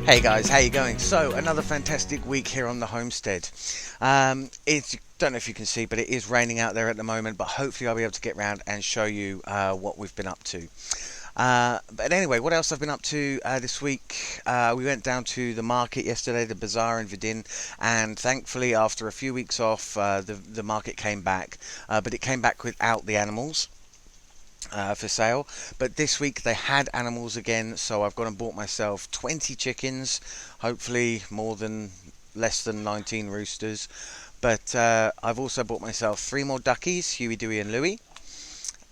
Hey guys, how you going? So another fantastic week here on the homestead. It's don't know if you can see, but it is raining out there at the moment. But hopefully I'll be able to get around and show you what we've been up to. But anyway, what else I've been up to this week? We went down to the market yesterday, the bazaar in Vidin, and thankfully after a few weeks off, the market came back, but it came back without the animals for sale. But this week they had animals again, so I've gone and bought myself 20 chickens, hopefully less than 19 roosters. But I've also bought myself three more duckies, Huey, Dewey, and Louie.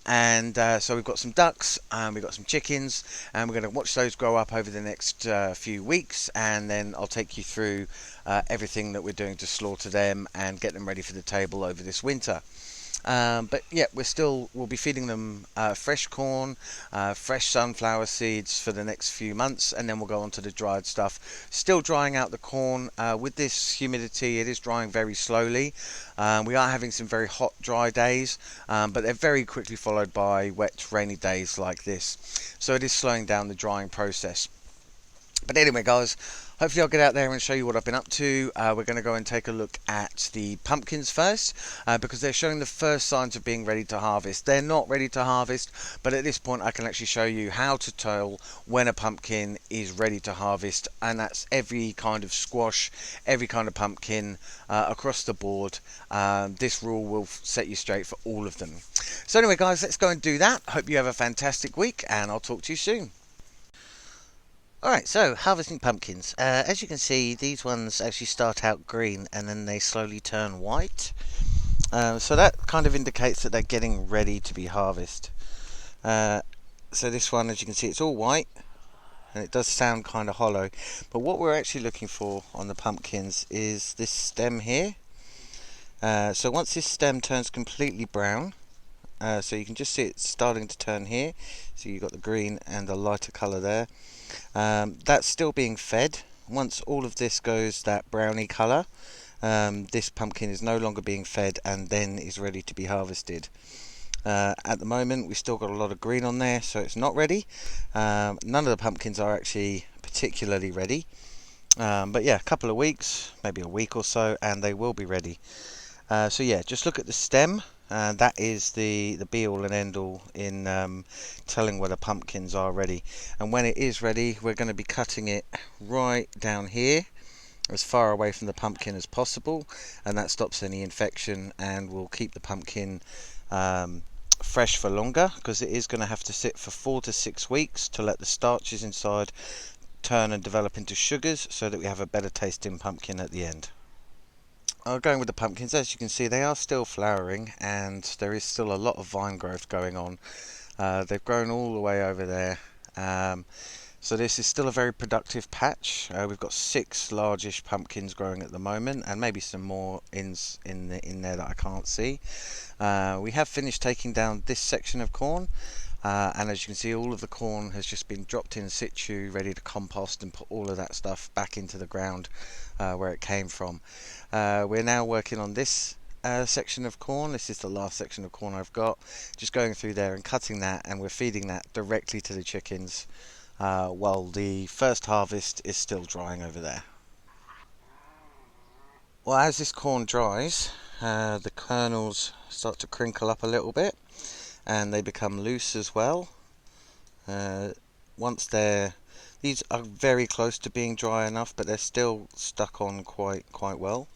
And so we've got some ducks and we've got some chickens, and we're going to watch those grow up over the next few weeks, and then I'll take you through everything that we're doing to slaughter them and get them ready for the table over this winter. But yeah, we'll be feeding them fresh corn, fresh sunflower seeds for the next few months, and then we'll go on to the dried stuff. Still drying out the corn. With this humidity, it is drying very slowly. We are having some very hot, dry days, but they're very quickly followed by wet, rainy days like this. So it is slowing down the drying process. But anyway, guys, hopefully I'll get out there and show you what I've been up to. We're going to go and take a look at the pumpkins first, because they're showing the first signs of being ready to harvest. They're not ready to harvest, but at this point I can actually show you how to tell when a pumpkin is ready to harvest, and that's every kind of squash, every kind of pumpkin across the board. This rule will set you straight for all of them. So anyway, guys, let's go and do that. Hope you have a fantastic week, and I'll talk to you soon. Alright, so harvesting pumpkins. As you can see, these ones actually start out green and then they slowly turn white. So that kind of indicates that they're getting ready to be harvested. So this one, as you can see, it's all white and it does sound kind of hollow. But what we're actually looking for on the pumpkins is this stem here. So once this stem turns completely brown, so you can just see it starting to turn here. So you've got the green and the lighter colour there. That's still being fed. Once all of this goes that browny colour, this pumpkin is no longer being fed and then is ready to be harvested. At the moment we've still got a lot of green on there, so it's not ready. None of the pumpkins are actually particularly ready, but yeah, a couple of weeks, maybe a week or so, and they will be ready. So yeah, just look at the stem. That is the be all and end all in telling whether pumpkins are ready. And when it is ready, we're going to be cutting it right down here, as far away from the pumpkin as possible, and that stops any infection and will keep the pumpkin fresh for longer, because it is going to have to sit for 4 to 6 weeks to let the starches inside turn and develop into sugars, so that we have a better tasting pumpkin at the end. Going with the pumpkins, as you can see, they are still flowering and there is still a lot of vine growth going on. They've grown all the way over there. So this is still a very productive patch. We've got 6 largish pumpkins growing at the moment, and maybe some more in there that I can't see. We have finished taking down this section of corn. And as you can see, all of the corn has just been dropped in situ, ready to compost and put all of that stuff back into the ground where it came from. We're now working on this section of corn. This is the last section of corn I've got. Just going through there and cutting that, and we're feeding that directly to the chickens while the first harvest is still drying over there. Well, as this corn dries, the kernels start to crinkle up a little bit, and they become loose as well. These are very close to being dry enough, but they're still stuck on quite well.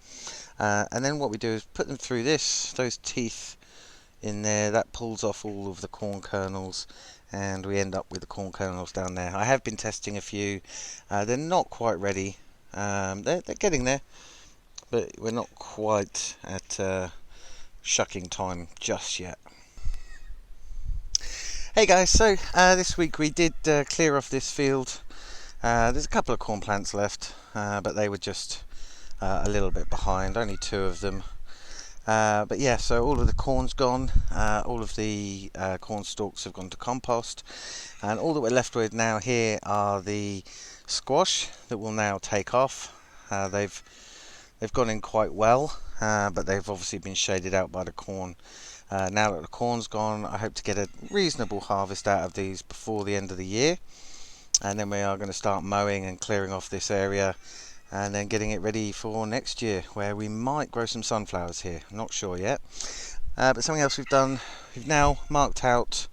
And then what we do is put them through those teeth in there. That pulls off all of the corn kernels, and we end up with the corn kernels down there. I have been testing a few. They're not quite ready. They're getting there, but we're not quite at shucking time just yet. Hey guys, so this week we did clear off this field. There's a couple of corn plants left, but they were just a little bit behind, only 2 of them. But yeah, so all of the corn's gone, all of the corn stalks have gone to compost, and all that we're left with now here are the squash that will now take off. They've gone in quite well, but they've obviously been shaded out by the corn. Now that the corn's gone, I hope to get a reasonable harvest out of these before the end of the year. and then we are going to start mowing and clearing off this area, and then getting it ready for next year, where we might grow some sunflowers here. I'm not sure yet. But something else we've done, we've now marked out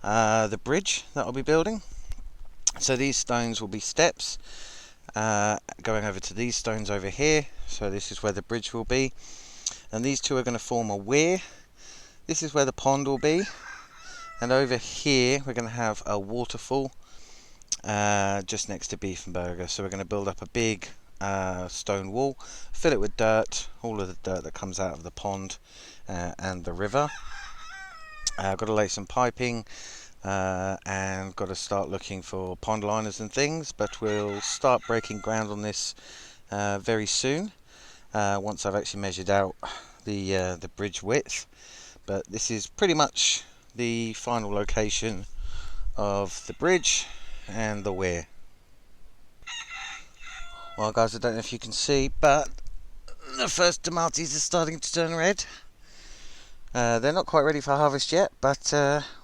the bridge that I'll be building. So these stones will be steps going over to these stones over here. So this is where the bridge will be, and these two are going to form a weir. This is where the pond will be, and over here we're going to have a waterfall just next to Beefenberger. So we're going to build up a big stone wall, fill it with dirt, all of the dirt that comes out of the pond and the river. I've got to lay some piping and got to start looking for pond liners and things, but we'll start breaking ground on this very soon once I've actually measured out the bridge width. But this is pretty much the final location of the bridge and the weir. Well guys, I don't know if you can see, but the first tomatoes are starting to turn red. They're not quite ready for harvest yet, but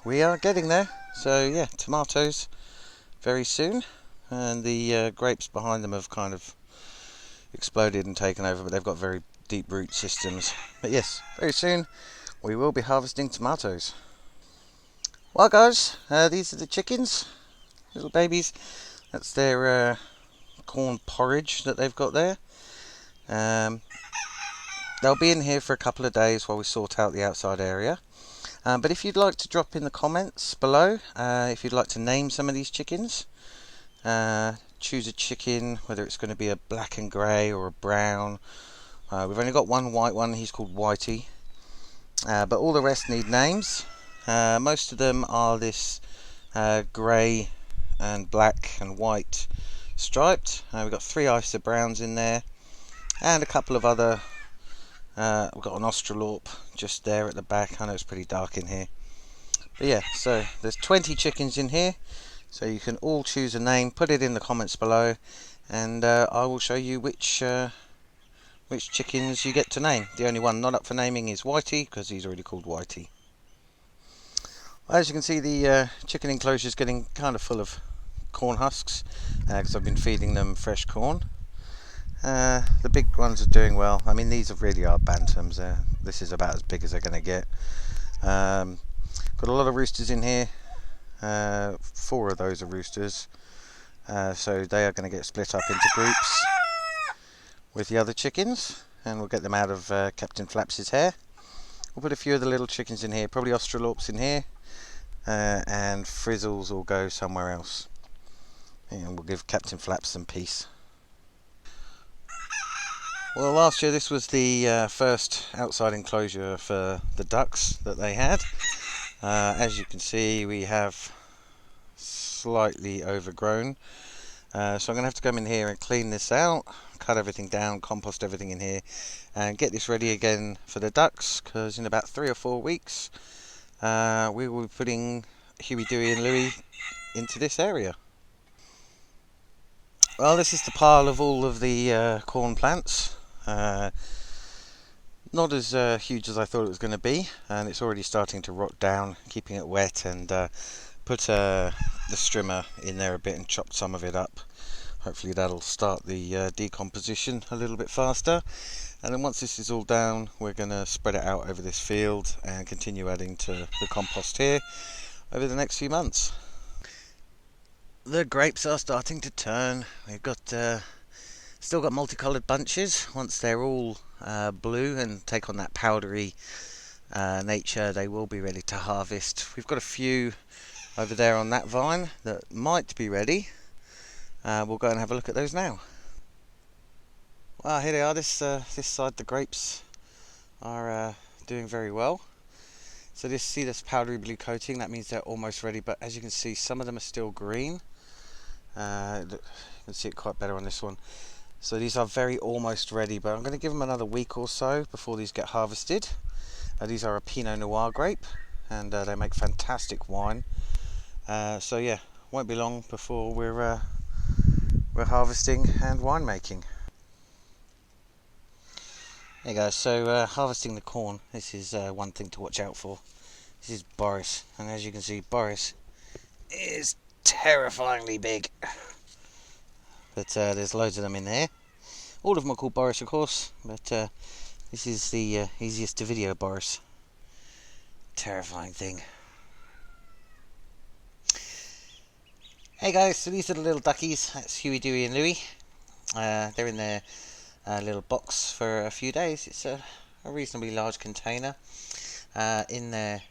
we are getting there. So yeah, tomatoes very soon, and the grapes behind them have kind of exploded and taken over, but they've got very deep root systems. But yes, very soon we will be harvesting tomatoes. Well guys, these are the chickens, little babies. That's their corn porridge that they've got there. They'll be in here for a couple of days while we sort out the outside area. But if you'd like to drop in the comments below, if you'd like to name some of these chickens, choose a chicken, whether it's going to be a black and grey or a brown. We've only got one white one, he's called Whitey. But all the rest need names. Most of them are this grey and black and white striped. We've got 3 Isa Browns in there, and a couple of other. We've got an Australorp just there at the back. I know it's pretty dark in here, but yeah, so there's 20 chickens in here, so you can all choose a name, put it in the comments below, and I will show you which chickens you get to name. The only one not up for naming is Whitey, because he's already called Whitey. As you can see, the chicken enclosure is getting kind of full of corn husks, because I've been feeding them fresh corn. The big ones are doing well. I mean, these really are bantams. This is about as big as they're going to get. Got a lot of roosters in here. 4 of those are roosters. So they are going to get split up into groups with the other chickens, and we'll get them out of Captain Flaps's hair. We'll put a few of the little chickens in here, probably Australorps in here, and Frizzles will go somewhere else. And we'll give Captain Flaps some peace. Well, last year this was the first outside enclosure for the ducks that they had. As you can see, we have slightly overgrown. So I'm going to have to come in here and clean this out, cut everything down, compost everything in here, and get this ready again for the ducks, because in about 3 or 4 weeks we will be putting Huey, Dewey and Louie into this area. Well, this is the pile of all of the corn plants. Not as huge as I thought it was going to be, and it's already starting to rot down, keeping it wet, and put the strimmer in there a bit and chopped some of it up. Hopefully that'll start the decomposition a little bit faster, and then once this is all down, we're going to spread it out over this field and continue adding to the compost here over the next few months. The grapes are starting to turn. We've got still got multicoloured bunches. Once they're all blue and take on that powdery nature, they will be ready to harvest. We've got a few over there on that vine that might be ready. We'll go and have a look at those now. Well, here they are. This side, the grapes are doing very well. So see this powdery blue coating, that means they're almost ready, but as you can see, some of them are still green. You can see it quite better on this one. So these are very almost ready, but I'm going to give them another week or so before these get harvested. These are a Pinot Noir grape, and they make fantastic wine. So yeah, won't be long before we're harvesting and winemaking. Hey guys, so harvesting the corn, this is one thing to watch out for. This is Boris, and as you can see, Boris is terrifyingly big. But there's loads of them in there. All of them are called Boris, of course, but this is the easiest to video Boris. Terrifying thing. Hey guys, so these are the little duckies. That's Huey, Dewey and Louie. They're in their little box for a few days. It's a reasonably large container. In there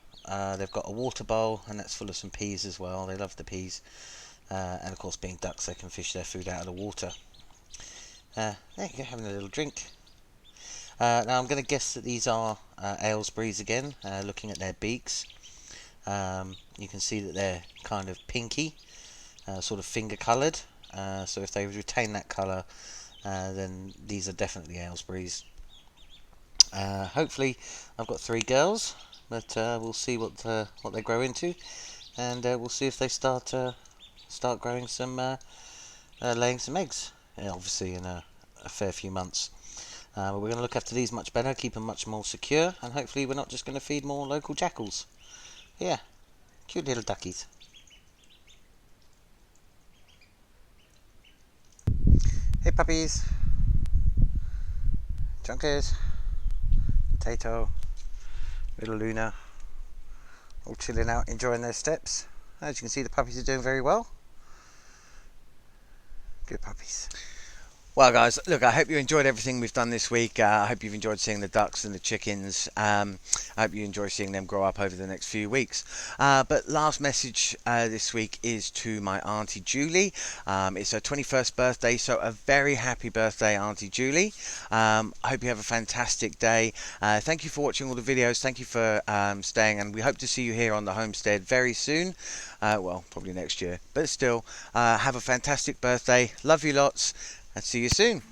they've got a water bowl, and that's full of some peas as well. They love the peas. And of course, being ducks, they can fish their food out of the water. There you go, having a little drink. Now I'm going to guess that these are Aylesbury's again, looking at their beaks. You can see that they're kind of pinky, sort of finger coloured. So if they retain that colour, then these are definitely Aylesbury's. Hopefully I've got 3 girls, but we'll see what they grow into, and we'll see if they start growing some, laying some eggs. Obviously in a fair few months. But we're going to look after these much better, keep them much more secure, and hopefully we're not just going to feed more local jackals. Yeah, cute little duckies. Hey puppies, Junkers, Potato, little Luna, all chilling out, enjoying their steps. As you can see, the puppies are doing very well. Good puppies. Well guys, look, I hope you enjoyed everything we've done this week. I hope you've enjoyed seeing the ducks and the chickens. I hope you enjoy seeing them grow up over the next few weeks. But last message this week is to my Auntie Julie. It's her 21st birthday, so a very happy birthday, Auntie Julie. I hope you have a fantastic day. Thank you for watching all the videos. Thank you for staying, and we hope to see you here on the homestead very soon. Well, probably next year, but still, have a fantastic birthday. Love you lots. And see you soon.